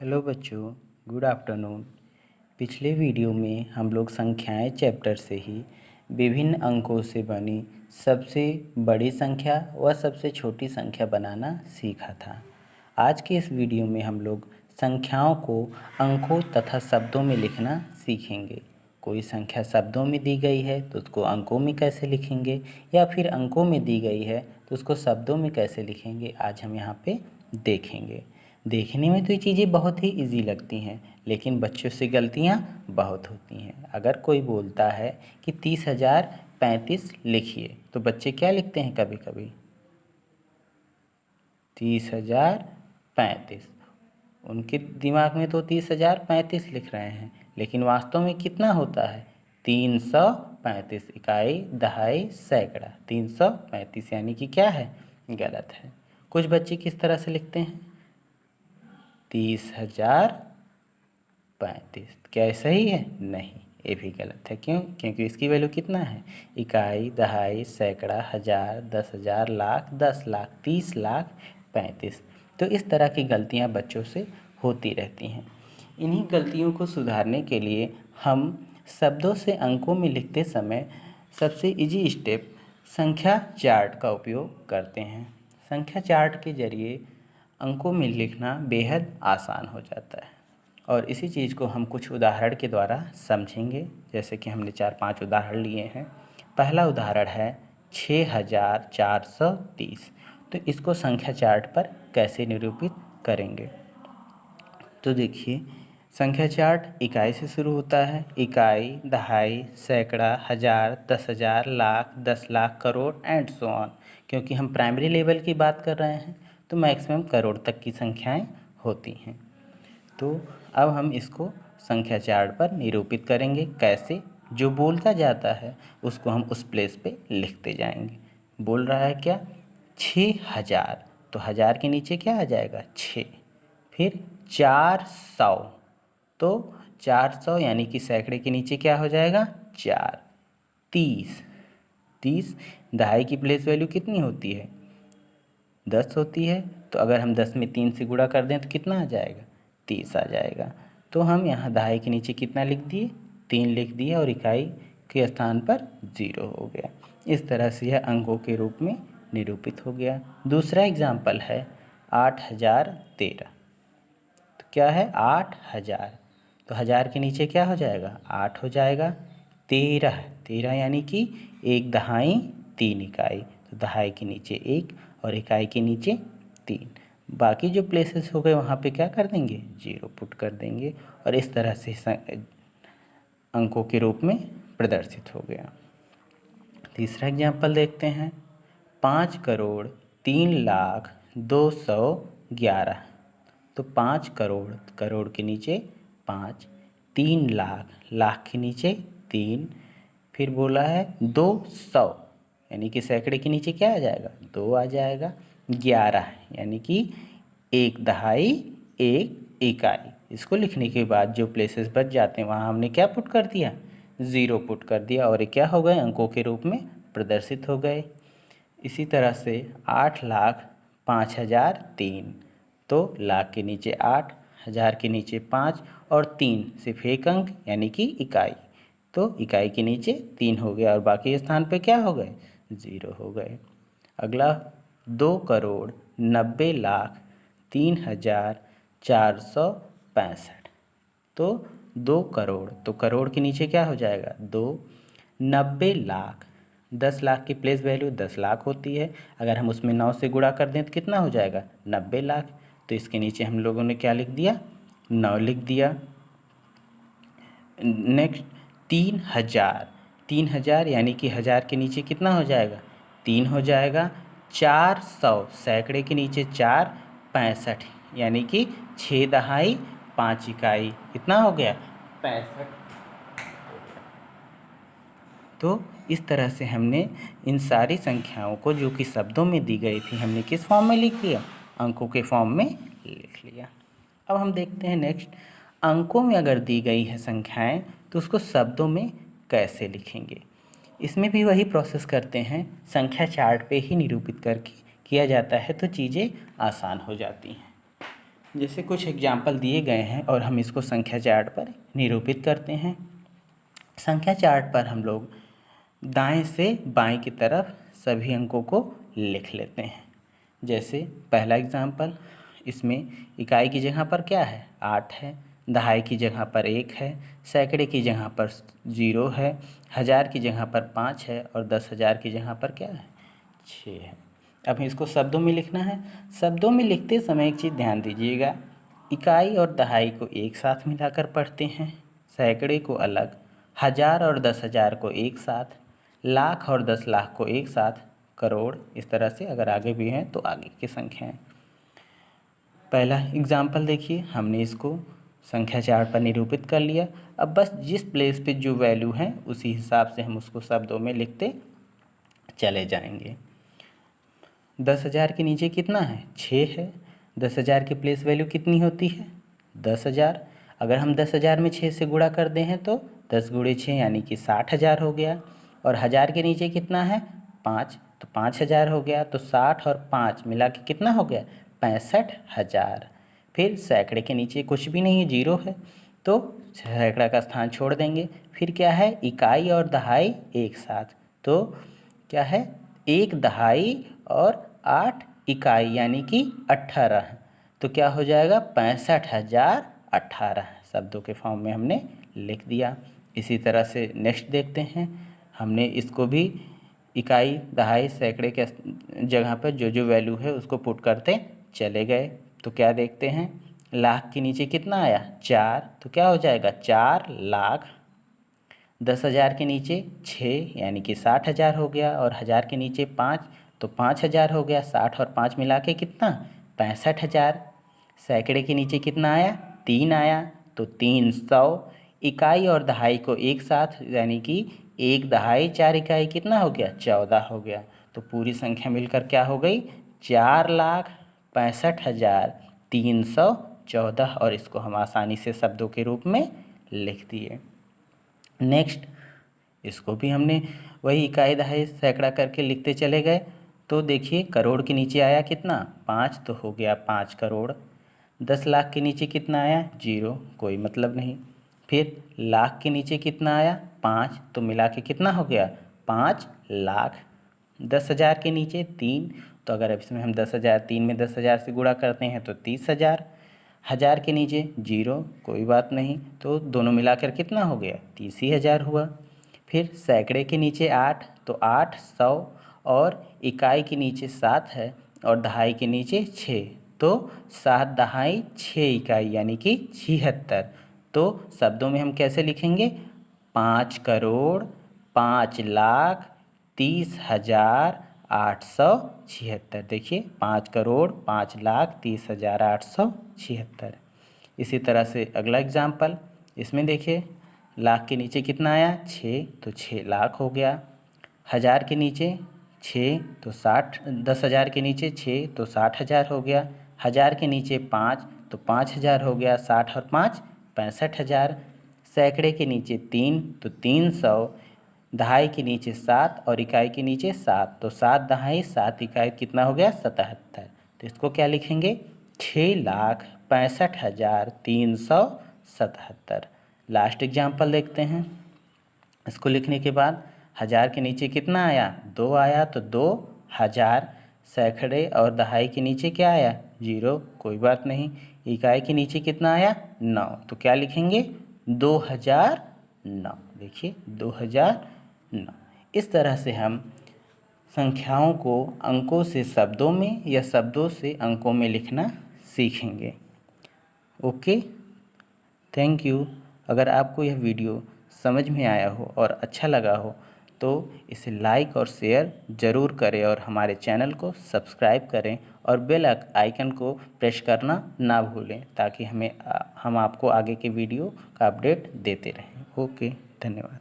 Hello बच्चों, good afternoon. पिछले video में हम लोग संख्याएं चैप्टर से ही विभिन्न अंकों से बनी सबसे बड़ी संख्या व सबसे छोटी संख्या बनाना सीखा था। आज के इस वीडियो में हम लोग संख्याओं को अंकों तथा शब्दों में लिखना सीखेंगे। कोई संख्या शब्दों में दी गई है तो उसको अंकों में कैसे लिखेंगे, या फिर अंकों में दी गई है तो उसको शब्दों में कैसे लिखेंगे, आज हम यहाँ पे देखेंगे। देखने में तो ये चीज़ें बहुत ही इजी लगती हैं, लेकिन बच्चों से गलतियाँ बहुत होती हैं। अगर कोई बोलता है कि 30,035 लिखिए, तो बच्चे क्या लिखते हैं कभी कभी 30,035। उनके दिमाग में तो 30,035 लिख रहे हैं, लेकिन वास्तव में कितना होता है 335। इकाई, दहाई, सैकड़ा, 335 यानी कि क्या है, गलत है। कुछ बच्चे किस तरह से लिखते हैं 30,035। क्या ये सही है? नहीं, ये भी गलत है। क्यों? क्योंकि इसकी वैल्यू कितना है, इकाई, दहाई, सैकड़ा, हज़ार, 10,000, लाख, 10 लाख, 30 लाख 35। तो इस तरह की गलतियां बच्चों से होती रहती हैं। इन्हीं गलतियों को सुधारने के लिए हम शब्दों से अंकों में लिखते समय सबसे इजी स्टेप संख्या चार्ट का उपयोग करते हैं। संख्या चार्ट के जरिए अंकों में लिखना बेहद आसान हो जाता है, और इसी चीज़ को हम कुछ उदाहरण के द्वारा समझेंगे। जैसे कि हमने 4-5 उदाहरण लिए हैं। पहला उदाहरण है 6,430। तो इसको संख्या चार्ट पर कैसे निरूपित करेंगे, तो देखिए, संख्या चार्ट इकाई से शुरू होता है। इकाई, दहाई, सैकड़ा, हज़ार, 10,000, lakh, 10 lakh, crore and so on. क्योंकि हम प्राइमरी लेवल की बात कर रहे हैं तो मैक्सिमम करोड़ तक की संख्याएं होती हैं। तो अब हम इसको संख्या चार्ट पर निरूपित करेंगे। कैसे? जो बोलता जाता है उसको हम उस प्लेस पे लिखते जाएंगे। बोल रहा है क्या 6,000, तो हज़ार के नीचे क्या आ जाएगा 6। फिर 400, तो 400 यानी कि सैकड़े के नीचे क्या हो जाएगा 4। 30 दहाई की प्लेस वैल्यू कितनी होती है 10 होती है। तो अगर हम 10 में 3 से गुणा कर दें तो कितना आ जाएगा 30 आ जाएगा। तो हम यहाँ दहाई के नीचे कितना लिख दिए 3 लिख दिए, और इकाई के स्थान पर 0 हो गया। इस तरह से यह अंकों के रूप में निरूपित हो गया। दूसरा एग्जाम्पल है 8,013। तो क्या है 8,000, तो हज़ार के नीचे क्या हो जाएगा 8 हो जाएगा। 13 यानी कि एक दहाई 3 इकाई, तो दहाई के नीचे 1 और इकाई के नीचे 3। बाकी जो प्लेसेस हो गए वहाँ पे क्या कर देंगे 0 पुट कर देंगे, और इस तरह से अंकों के रूप में प्रदर्शित हो गया। तीसरा एग्जाम्पल देखते हैं 5,03,02,11। तो 5 करोड़, करोड़ के नीचे 5, 3 लाख, लाख के नीचे 3, फिर बोला है 200 यानी कि सैकड़े के नीचे क्या आ जाएगा 2 आ जाएगा। 11 यानी कि एक दहाई एक इकाई। इसको लिखने के बाद जो प्लेसेस बच जाते हैं वहाँ हमने क्या पुट कर दिया 0 पुट कर दिया, और ये क्या हो गए अंकों के रूप में प्रदर्शित हो गए। इसी तरह से 8,05,003। तो लाख के नीचे 8, हज़ार के नीचे 5 और 3 सिर्फ एक अंक यानी कि इकाई, तो इकाई के नीचे 3 हो गया, और बाकी स्थान पे क्या हो गए 0 हो गए। अगला 2,90,03,465। तो 2 करोड़, तो करोड़ के नीचे क्या हो जाएगा 2। 90 लाख, 10 लाख की प्लेस वैल्यू 10 लाख होती है। अगर हम उसमें 9 से गुणा कर दें तो कितना हो जाएगा 90 लाख। तो इसके नीचे हम लोगों ने क्या लिख दिया 9 लिख दिया। नेक्स्ट 3,000, 3,000 यानी कि हज़ार के नीचे कितना हो जाएगा 3 हो जाएगा। 400 सैकड़े के नीचे 4, 65 यानी कि 6 दहाई 5 इकाई, कितना हो गया 65। तो इस तरह से हमने इन सारी संख्याओं को जो कि शब्दों में दी गई थी हमने किस फॉर्म में लिख लिया अंकों के फॉर्म में लिख लिया। अब हम देखते हैं नेक्स्ट, अंकों में अगर दी गई है संख्याएं तो उसको शब्दों में कैसे लिखेंगे। इसमें भी वही प्रोसेस करते हैं, संख्या चार्ट पे ही निरूपित करके किया जाता है तो चीज़ें आसान हो जाती हैं। जैसे कुछ एग्जाम्पल दिए गए हैं और हम इसको संख्या चार्ट पर निरूपित करते हैं। संख्या चार्ट पर हम लोग दाएं से बाएं की तरफ सभी अंकों को लिख लेते हैं। जैसे पहला एग्जाम्पल, इसमें इकाई की जगह पर क्या है, 8 है, दहाई की जगह पर 1 है, सैकड़े की जगह पर 0 है, हज़ार की जगह पर 5 है और 10,000 की जगह पर क्या है, 6 है। अब इसको शब्दों में लिखना है। शब्दों में लिखते समय एक चीज़ ध्यान दीजिएगा, इकाई और दहाई को एक साथ मिलाकर पढ़ते हैं, सैकड़े को अलग, हज़ार और 10,000 को एक साथ, लाख और 10 लाख को एक साथ, करोड़ इस तरह से अगर आगे भी हैं तो आगे की संख्याएं। पहला एग्जाम्पल देखिए, हमने इसको संख्या चार्ट पर निरूपित कर लिया। अब बस जिस प्लेस पे जो वैल्यू है उसी हिसाब से हम उसको शब्दों में लिखते चले जाएंगे। 10,000 के नीचे कितना है, 6 है। 10,000 की प्लेस वैल्यू कितनी होती है, 10,000। अगर हम 10,000 में 6 से गुणा कर दें तो 10 गुणे 6 यानी कि 60,000 हो गया। और 1000 के नीचे कितना है, 5, तो 5,000 हो गया। तो 60 और 5 मिला के कितना हो गया, 65,000। फिर सैकड़े के नीचे कुछ भी नहीं है, 0 है, तो सैकड़ा का स्थान छोड़ देंगे। फिर क्या है, इकाई और दहाई एक साथ, तो क्या है, 1 दहाई और 8 इकाई यानी कि 18, तो क्या हो जाएगा, 65,018 शब्दों के फॉर्म में हमने लिख दिया। इसी तरह से नेक्स्ट देखते हैं, हमने इसको भी इकाई दहाई सैकड़े के जगह पर जो जो वैल्यू है उसको पुट करते चले गए। तो क्या देखते हैं, लाख के नीचे कितना आया, 4, तो क्या हो जाएगा, 4 लाख। 10,000 के नीचे 6 यानी कि 60,000 हो गया। और 1000 के नीचे 5, तो 5,000 हो गया। 60 और 5 मिला के कितना, 65,000। सैकड़े के नीचे कितना आया, 3 आया, तो 300। इकाई और दहाई को एक साथ यानी कि 1 दहाई 4 इकाई कितना हो गया, 14 हो गया। तो पूरी संख्या मिलकर क्या हो गई, 4,65,314। और इसको हम आसानी से शब्दों के रूप में लिख दिए। नेक्स्ट, इसको भी हमने वही इकाई दहाई सैकड़ा करके लिखते चले गए। तो देखिए, करोड़ के नीचे आया कितना, 5, तो हो गया 5 करोड़। 10 लाख के नीचे कितना आया, 0, कोई मतलब नहीं। फिर लाख के नीचे कितना आया, 5, तो मिला के कितना हो गया, 5 लाख। 10,000 के नीचे 3, तो अगर अब इसमें हम 10,000 3 में 10,000 से गुणा करते हैं तो 30,000। 1000 के नीचे 0, कोई बात नहीं, तो दोनों मिलाकर कितना हो गया, 30,000 हुआ। फिर सैकड़े के नीचे 8, तो 800। और इकाई के नीचे 7 है और दहाई के नीचे 6, तो 7 दहाई 6 इकाई यानी कि 76। तो शब्दों में हम कैसे लिखेंगे, 5,05,30,876। देखिए, 5,05,30,876। इसी तरह से अगला एग्जाम्पल, इसमें देखिए, लाख के नीचे कितना आया, 6, तो 6 लाख हो गया। 1000 के नीचे 6, तो 60। 10,000 के नीचे 6, तो 60,000 हो गया। 1000 के नीचे 5, तो 5,000 हो गया। 60 और 5 65,000। सैकड़े के नीचे 3, तो 300। दहाई के नीचे 7 और इकाई के नीचे 7, तो 7 दहाई 7 इकाई कितना हो गया, 77। तो इसको क्या लिखेंगे, 6,65,377। लास्ट एग्जाम्पल देखते हैं। इसको लिखने के बाद 1000 के नीचे कितना आया, 2 आया, तो 2,000। सैकड़े और दहाई के नीचे क्या आया, 0, कोई बात नहीं। इकाई के नीचे कितना आया, 9, तो क्या लिखेंगे, 2,009। देखिए, 2,009। इस तरह से हम संख्याओं को अंकों से शब्दों में या शब्दों से अंकों में लिखना सीखेंगे। Okay, thank you. अगर आपको यह वीडियो समझ में आया हो और अच्छा लगा हो तो इसे लाइक और शेयर ज़रूर करें और हमारे चैनल को सब्सक्राइब करें और बेल आइकन को प्रेस करना ना भूलें, ताकि हम आपको आगे के वीडियो का अपडेट देते रहें। ओके, धन्यवाद।